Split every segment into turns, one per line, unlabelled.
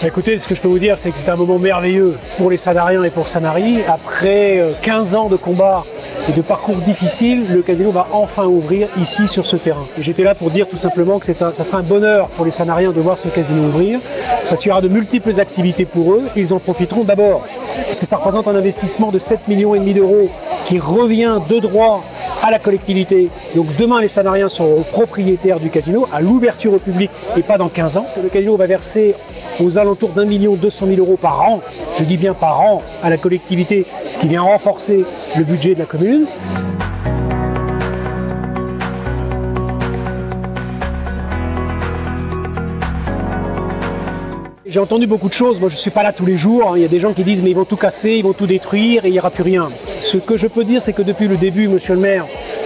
Écoutez, ce que je peux vous dire, c'est que c'est un moment merveilleux pour les Sanariens et pour Sanary. Après 15 ans de combat et de parcours difficiles, le casino va enfin ouvrir ici sur ce terrain. J'étais là pour dire tout simplement que ça sera un bonheur pour les Sanariens de voir ce casino ouvrir, parce qu'il y aura de multiples activités pour eux. Ils en profiteront d'abord, parce que ça représente un investissement de 7,5 millions d'euros qui revient de droit à la collectivité. Donc demain, les Sanariens seront propriétaires du casino à l'ouverture au public et pas dans 15 ans. Le casino va verser aux alentours d'1,2 million d'euros par an, je dis bien par an, à la collectivité, ce qui vient renforcer le budget de la commune. J'ai entendu beaucoup de choses, moi je ne suis pas là tous les jours, il y a des gens qui disent mais ils vont tout casser, ils vont tout détruire et il n'y aura plus rien. Ce que je peux dire, c'est que depuis le début, monsieur le maire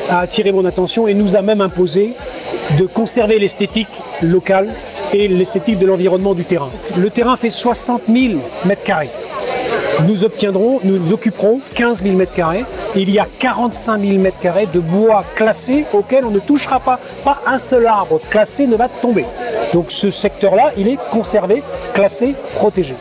a attiré mon attention et nous a même imposé de conserver l'esthétique locale et l'esthétique de l'environnement du terrain. Le terrain fait 60 000 m². Nous occuperons 15 000 m². Il y a 45 000 m² de bois classé auquel on ne touchera pas. Pas un seul arbre classé ne va tomber. Donc ce secteur-là, il est conservé, classé, protégé.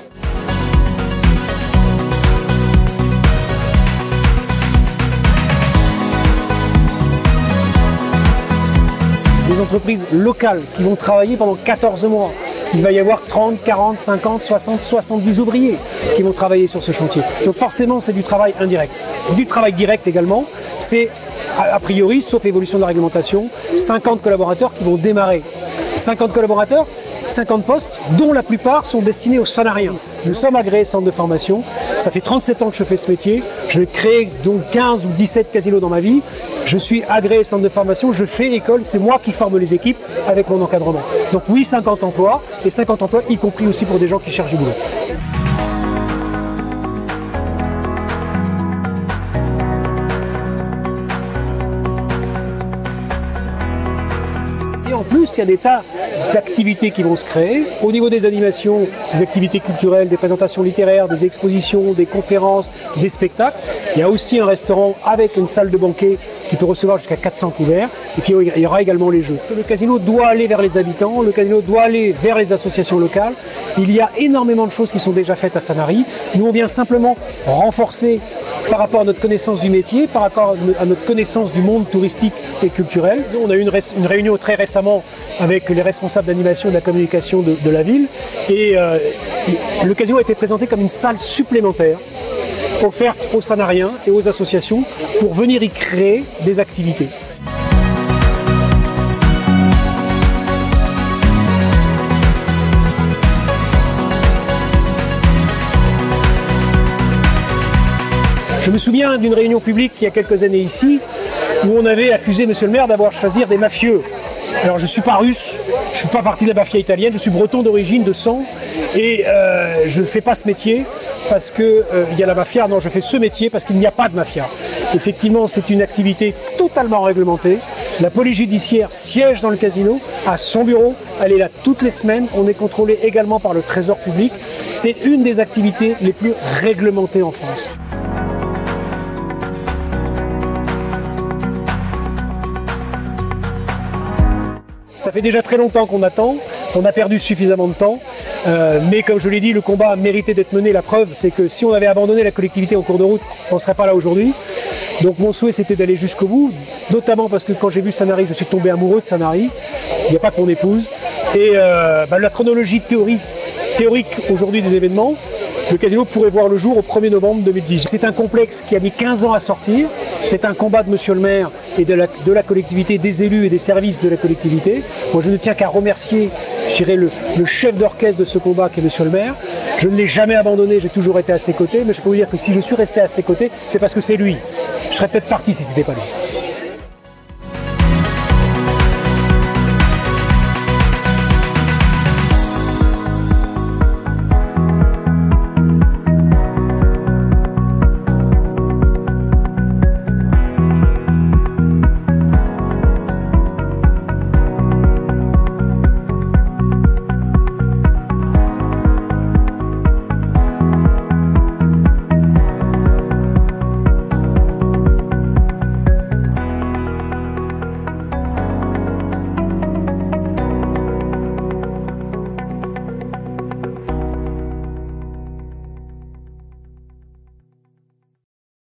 Des entreprises locales qui vont travailler pendant 14 mois. Il va y avoir 30, 40, 50, 60, 70 ouvriers qui vont travailler sur ce chantier. Donc forcément, c'est du travail indirect. Du travail direct également, c'est a priori, sauf évolution de la réglementation, 50 collaborateurs qui vont démarrer. 50 collaborateurs, 50 postes, dont la plupart sont destinés aux Sanariens. Nous sommes agréés centre de formation. Ça fait 37 ans que je fais ce métier. Je crée donc 15 ou 17 casinos dans ma vie. Je suis agréé centre de formation, je fais école, c'est moi qui forme les équipes avec mon encadrement. Donc oui, 50 emplois, et 50 emplois y compris aussi pour des gens qui cherchent du boulot. Et en plus, il y a des tas d'activités qui vont se créer. Au niveau des animations, des activités culturelles, des présentations littéraires, des expositions, des conférences, des spectacles. Il y a aussi un restaurant avec une salle de banquet qui peut recevoir jusqu'à 400 couverts. Et puis il y aura également les jeux. Le casino doit aller vers les habitants, le casino doit aller vers les associations locales. Il y a énormément de choses qui sont déjà faites à Sanary. Nous, on vient simplement renforcer par rapport à notre connaissance du métier, par rapport à notre connaissance du monde touristique et culturel. On a eu une réunion très récemment avec les responsables d'animation et de la communication de la ville. Et le casino a été présenté comme une salle supplémentaire offerte aux Sanariens et aux associations pour venir y créer des activités. Je me souviens d'une réunion publique il y a quelques années ici, où on avait accusé monsieur le maire d'avoir choisi des mafieux. Alors je ne suis pas russe, je ne suis pas partie de la mafia italienne, je suis breton d'origine, de sang, et je ne fais pas ce métier parce qu'il y a la mafia. Non, je fais ce métier parce qu'il n'y a pas de mafia. Effectivement, c'est une activité totalement réglementée. La police judiciaire siège dans le casino, à son bureau, elle est là toutes les semaines, on est contrôlé également par le trésor public. C'est une des activités les plus réglementées en France. Ça fait déjà très longtemps qu'on attend, on a perdu suffisamment de temps, mais comme je l'ai dit, le combat a mérité d'être mené. La preuve, c'est que si on avait abandonné la collectivité en cours de route, on ne serait pas là aujourd'hui. Donc mon souhait, c'était d'aller jusqu'au bout, notamment parce que quand j'ai vu Sanary, je suis tombé amoureux de Sanary. Il n'y a pas que mon épouse. Et la chronologie théorique aujourd'hui des événements, le casino pourrait voir le jour au 1er novembre 2018. C'est un complexe qui a mis 15 ans à sortir, C'est un combat de monsieur le maire et de la collectivité, des élus et des services de la collectivité. Moi, je ne tiens qu'à remercier, je dirais, le chef d'orchestre de ce combat qui est monsieur le maire. Je ne l'ai jamais abandonné, j'ai toujours été à ses côtés, mais je peux vous dire que si je suis resté à ses côtés, c'est parce que c'est lui. Je serais peut-être parti si ce n'était pas lui.